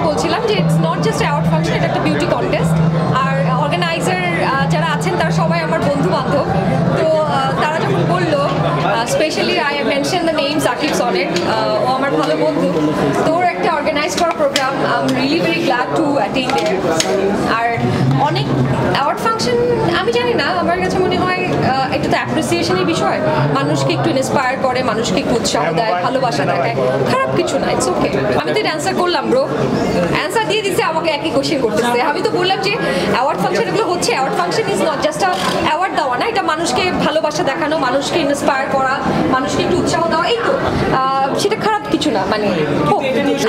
বলছিলাম যে it's not just award function, এটা একটা বিউটি কন্টেস্ট। আর অর্গানাইজার যারা আছেন তারা সবাই আমার বন্ধু বান্ধব। তো তারা যখন বললো, specially I mention the name Sakib Sonet, ও আমার ভালো বন্ধু, তো ওর একটা অর্গানাইজ করা program, I am really very glad to attend there. আর অনেক অ্যাওয়ার্ড ফাংশন আমি জানি না, আমার কাছে মনে হয় এটা তো অ্যাপ্রিসিয়েশনের বিষয়, মানুষকে একটু ইন্সপায়ার করে, মানুষকে একটু উৎসাহ দেয়, ভালোবাসা দেখায়, খারাপ কিছু না, ইটস ওকে। আমি তো এটা অ্যান্সার করলাম ব্রো, অ্যান্সার দিয়ে দিচ্ছে, আমাকে একই কোশ্চেন করতেছে। আমি তো বললাম যে অ্যাওয়ার্ড ফাংশন এগুলো হচ্ছে, award function is not just award দেওয়া না, এটা মানুষকে ভালোবাসা দেখানো, মানুষকে ইন্সপায়ার করা, মানুষকে একটু উৎসাহ দেওয়া, এই তো, সেটা খারাপ কিছু না। মানে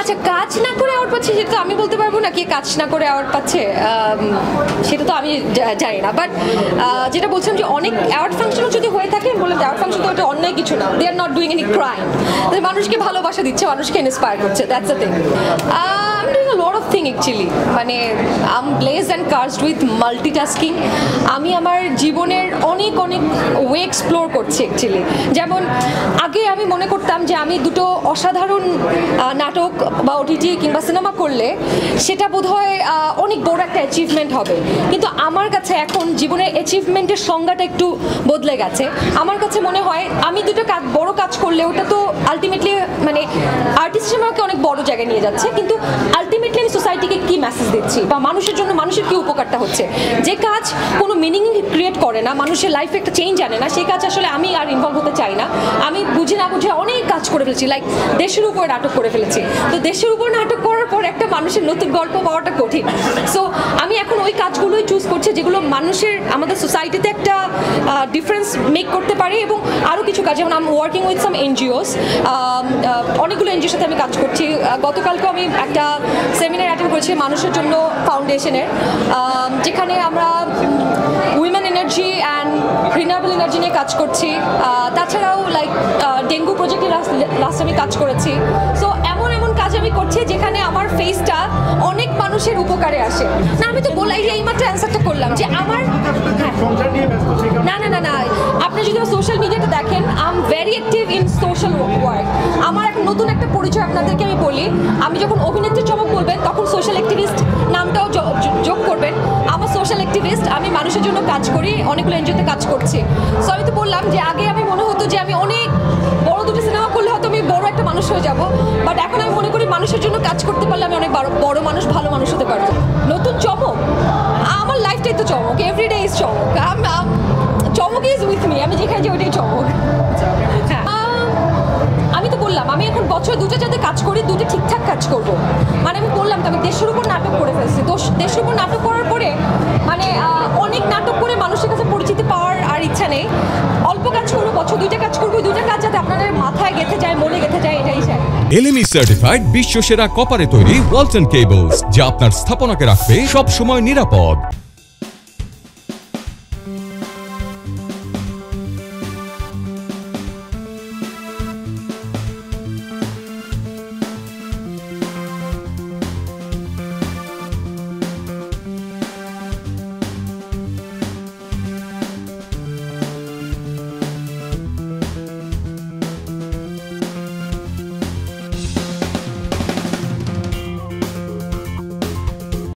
আচ্ছা, কাজ না করে অ্যাওয়ার্ড পাচ্ছে সেটা তো আমি বলতে পারবো না, কে কাজ না করে অ্যাওয়ার্ড পাচ্ছে সেটা তো আমি জানি না। বাট যেটা বলছিলাম যে অনেক অ্যাওয়ার্ড ফাংশনও যদি হয়ে থাকে, বললাম অ্যাওয়ার্ড ফাংশন তো ওটা অন্যায় কিছু না, they are not doing any crime, মানুষকে ভালোবাসা দিচ্ছে, মানুষকে ইন্সপায়ার করছে, that's the thing. I'm doing a lot of thing actually, মানে I'm blessed and cursed with multitasking. আমি আমার জীবনের অনেক ওয়ে এক্সপ্লোর করছি অ্যাকচুয়ালি। যেমন আগে আমি মনে করতাম যে আমি দুটো অসাধারণ নাটক বা ওটিটি কিংবা সিনেমা করলে সেটা বোধহয় অনেক বড় একটা অ্যাচিভমেন্ট হবে, কিন্তু আমার কাছে এখন জীবনের অ্যাচিভমেন্টের সংজ্ঞাটা একটু বদলে গেছে। আমার কাছে মনে হয় আমি দুটো বড় কাজ করলে ওটা তো আলটিমেটলি মানে আর্টিস্ট হিসেবে আমাকে অনেক বড় জায়গায় নিয়ে যাচ্ছে, কিন্তু আলটিমেটলি আমি সোসাইটিকে কি মেসেজ দিচ্ছি বা মানুষের জন্য মানুষের কি উপকারটা হচ্ছে। যে কাজ কোনো মিনিং ক্রিয়েট করে না, মানুষের লাইফে একটা চেঞ্জ আনে না, সেই কাজ আসলে আমি আর ইনভলভ হতে চাই না। আমি বুঝে না বুঝে অনেক কাজ করে ফেলেছি, লাইক দেশের উপর নাটক করে ফেলেছি। তো দেশের উপর নাটক করার পর একটা মানুষের নতুন গল্প পাওয়াটা কঠিন। সো আমি এখন ওই কাজগুলোই চুজ করছি যেগুলো মানুষের, আমাদের সোসাইটিতে একটা ডিফারেন্স মেক করতে পারে। এবং আরও কিছু কাজ, যেমন আমি ওয়ার্কিং উইথ সাম এনজিওস, অনেকগুলো এনজিওর সাথে আমি কাজ করছি। গতকালকে আমি একটা সেমিনার অ্যাটেন্ড করেছি মানুষের জন্য ফাউন্ডেশনের, যেখানে আমরা women energy and renewable energy নিয়ে কাজ করছি। তাছাড়াও লাইক ডেঙ্গু প্রজেক্টে লাস্ট আমি কাজ করেছি। সো এমন কাজ আমি করছি যেখানে আমার ফেসটা অনেক মানুষের উপকারে আসে। না আমি তো বলাই যে এইমাত্র অ্যান্সারটা করলাম যে আমার না আপনি যদি সোশ্যাল মিডিয়াতে দেখেন, I am very active in social work. আমার এক নতুন একটা পরিচয় আপনাদেরকে আমি বলি, আমি যখন অভিনেত্রী চমক বলবেন তখন সোশ্যাল অ্যাক্টিভিস্ট নামটাও যোগ করবেন। আমার সোশ্যাল অ্যাক্টিভিস্ট, আমি মানুষের জন্য কাজ করি, অনেকগুলো এনজিওতে কাজ করছি। সো আমি তো বললাম যে আগে আমি মনে হতো যে আমি অনেক বড় দুটো সিনেমা করলে হয়তো আমি বড় একটা মানুষ হয়ে যাব, বাট এখন আমি মনে করি মানুষের জন্য কাজ করতে পারলে আমি অনেক বড় মানুষ, ভালো মানুষ হতে পারবো। নতুন চমক, আমার লাইফটাই তো চমক, এভরিডে ইজ চমক, চমক ইজ উইথ মি, আমি যেখানে যাই ওইটাই চমক। আমি তো বললাম আমি এখন বছর দুটো যাতে কাজ করি, দুটো ঠিকঠাক কাজ করব। মানে আমি বললাম তো আমি দেশের উপর নাটক করে ফেলছি, দেশের উপর নাটক করার পরে মানে অনেক নাটক করে মানুষের কাছে পরিচিতি পাওয়ার আর ইচ্ছা নেই। অল্প কাজ করবো, বছর দুইটা কাজ করবো, দুইটা কাজ যাতে আপনাদের মাথায় গেঁথে যায়, মনে গেঁথে যায়, এটাই চাই। LME সার্টিফাইড বিশ্ব সেরা কপারে তৈরি ওয়ালটন কেবলস, যা আপনার স্থাপনাকে রাখবে সব সময় নিরাপদ।